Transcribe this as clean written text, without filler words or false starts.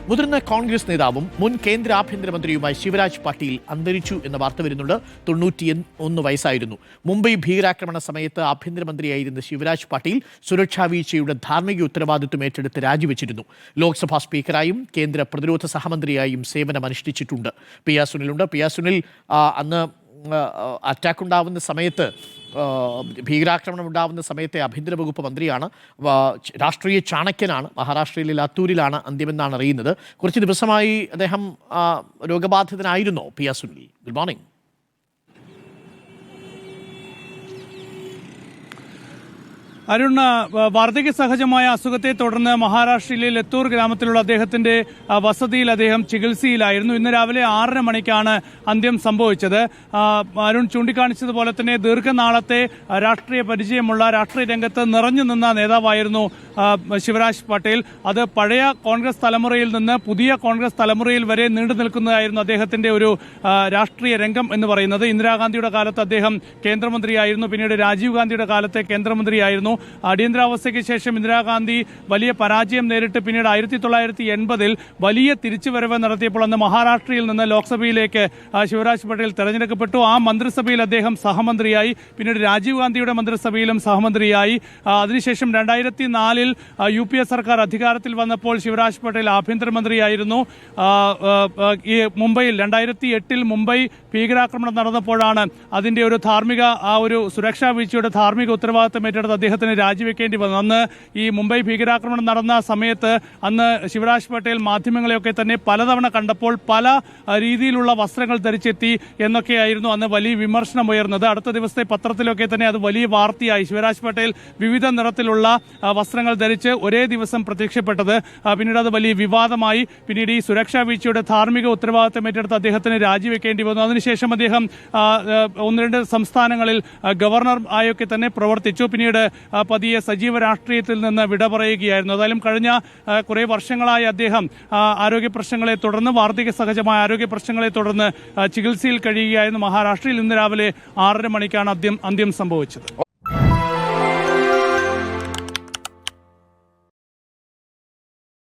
മുതിർന്ന കോൺഗ്രസ് നേതാവും മുൻ കേന്ദ്ര ആഭ്യന്തരമന്ത്രിയുമായ ശിവരാജ് പാട്ടീൽ അന്തരിച്ചു എന്ന വാർത്ത വരുന്നുണ്ട്. 91 വയസ്സായിരുന്നു. മുംബൈ ഭീകരാക്രമണ സമയത്ത് ആഭ്യന്തരമന്ത്രിയായിരുന്ന ശിവരാജ് പാട്ടീൽ സുരക്ഷാ വീഴ്ചയുടെ ധാർമ്മിക ഉത്തരവാദിത്വം ഏറ്റെടുത്ത് രാജിവെച്ചിരുന്നു. ലോക്സഭാ സ്പീക്കറായും കേന്ദ്ര പ്രതിരോധ സഹമന്ത്രിയായും സേവനമനുഷ്ഠിച്ചിട്ടുണ്ട്. പി ആർ സുനിലുണ്ട്. പി ആർ സുനിൽ, അന്ന് അറ്റാക്ക് ഉണ്ടാവുന്ന സമയത്ത്, ഭീകരാക്രമണം ഉണ്ടാവുന്ന സമയത്തെ ആഭ്യന്തര വകുപ്പ് മന്ത്രിയാണ്. രാഷ്ട്രീയ ചാണക്യനാണ്. മഹാരാഷ്ട്രയിലെ ലാത്തൂരിലാണ് അന്ത്യമെന്നാണ് അറിയുന്നത്. കുറച്ച് ദിവസമായി അദ്ദേഹം രോഗബാധിതനായിരുന്നോ P R Sunil? Good morning. Arun, വാർദ്ധക്യ സഹജമായ അസുഖത്തെ തുടർന്ന് മഹാരാഷ്ട്രയിലെ ലത്തൂർ ഗ്രാമത്തിലുള്ള അദ്ദേഹത്തിന്റെ വസതിയിൽ അദ്ദേഹം ചികിത്സയിലായിരുന്നു. ഇന്ന് രാവിലെ 6:30 മണിക്കാണ് അന്ത്യം സംഭവിച്ചത്. അരുൺ ചൂണ്ടിക്കാണിച്ചതുപോലെ തന്നെ ദീർഘനാളത്തെ രാഷ്ട്രീയ പരിചയമുള്ള, രാഷ്ട്രീയ രംഗത്ത് നിറഞ്ഞു നിന്ന നേതാവായിരുന്നു ശിവരാജ് പട്ടേൽ. അത് പഴയ കോൺഗ്രസ് തലമുറയിൽ നിന്ന് പുതിയ കോൺഗ്രസ് തലമുറയിൽ വരെ നീണ്ടു നിൽക്കുന്നതായിരുന്നു അദ്ദേഹത്തിന്റെ ഒരു രാഷ്ട്രീയ രംഗം എന്ന് പറയുന്നത്. ഇന്ദിരാഗാന്ധിയുടെ കാലത്ത് അദ്ദേഹം കേന്ദ്രമന്ത്രിയായിരുന്നു. പിന്നീട് രാജീവ് ഗാന്ധിയുടെ കാലത്തെ കേന്ദ്രമന്ത്രിയായിരുന്നു. അടിയന്തരാവസ്ഥയ്ക്ക് ശേഷം ഇന്ദിരാഗാന്ധി വലിയ പരാജയം നേരിട്ട് പിന്നീട് 1980-ൽ വലിയ തിരിച്ചുവരവ് നടത്തിയപ്പോൾ അന്ന് മഹാരാഷ്ട്രയിൽ നിന്ന് ലോക്സഭയിലേക്ക് ശിവരാജ് പട്ടേൽ തെരഞ്ഞെടുക്കപ്പെട്ടു. ആ മന്ത്രിസഭയിൽ അദ്ദേഹം സഹമന്ത്രിയായി. പിന്നീട് രാജീവ് ഗാന്ധിയുടെ മന്ത്രിസഭയിലും സഹമന്ത്രിയായി. അതിനുശേഷം 2004-ൽ UPA സർക്കാർ അധികാരത്തിൽ വന്നപ്പോൾ ശിവരാജ് പട്ടേൽ ആഭ്യന്തരമന്ത്രിയായിരുന്നു. ഈ മുംബൈയിൽ 2008-ൽ മുംബൈ ഭീകരാക്രമണം നടന്നപ്പോഴാണ് അതിന്റെ ഒരു ഒരു സുരക്ഷാ വീഴ്ചയുടെ ധാർമ്മിക ഉത്തരവാദിത്തം ഏറ്റെടുത്ത് അദ്ദേഹത്തിന് രാജിവെക്കേണ്ടി വന്നു. അന്ന് ഈ മുംബൈ ഭീകരാക്രമണം നടന്ന സമയത്ത് അന്ന് ശിവരാജ് പട്ടേൽ മാധ്യമങ്ങളെയൊക്കെ തന്നെ പലതവണ കണ്ടപ്പോൾ പല രീതിയിലുള്ള വസ്ത്രങ്ങൾ ധരിച്ചെത്തി എന്നൊക്കെയായിരുന്നു അന്ന് വലിയ വിമർശനം ഉയർന്നത്. അടുത്ത ദിവസത്തെ പത്രത്തിലൊക്കെ തന്നെ അത് വലിയ വാർത്തയായി. ശിവരാജ് പട്ടേൽ വിവിധ നിറത്തിലുള്ള വസ്ത്രങ്ങൾ ധരിച്ച് ഒരേ ദിവസം പ്രത്യക്ഷപ്പെട്ടത് പിന്നീട് അത് വലിയ വിവാദമായി. പിന്നീട് ഈ സുരക്ഷാ വീഴ്ചയുടെ ധാർമ്മിക ഉത്തരവാദിത്തം ഏറ്റെടുത്ത് അദ്ദേഹത്തിന് രാജിവെക്കേണ്ടി വന്നു. അതിനുശേഷം അദ്ദേഹം 1-2 സംസ്ഥാനങ്ങളിൽ ഗവർണർ ആയൊക്കെ തന്നെ പ്രവർത്തിച്ചു. പിന്നീട് പതിയെ സജീവ രാഷ്ട്രീയത്തിൽ നിന്ന് വിട പറയുകയായിരുന്നു. ഏതായാലും കഴിഞ്ഞ കുറേ വർഷങ്ങളായി അദ്ദേഹം ആരോഗ്യ പ്രശ്നങ്ങളെ തുടർന്ന്, വാർദ്ധക്യ സഹജമായ ആരോഗ്യ പ്രശ്നങ്ങളെ തുടർന്ന് ചികിത്സയിൽ കഴിയുകയായിരുന്നു മഹാരാഷ്ട്രയിൽ. ഇന്ന് രാവിലെ 6:30 മണിക്കാണ് അന്ത്യം സംഭവിച്ചത്.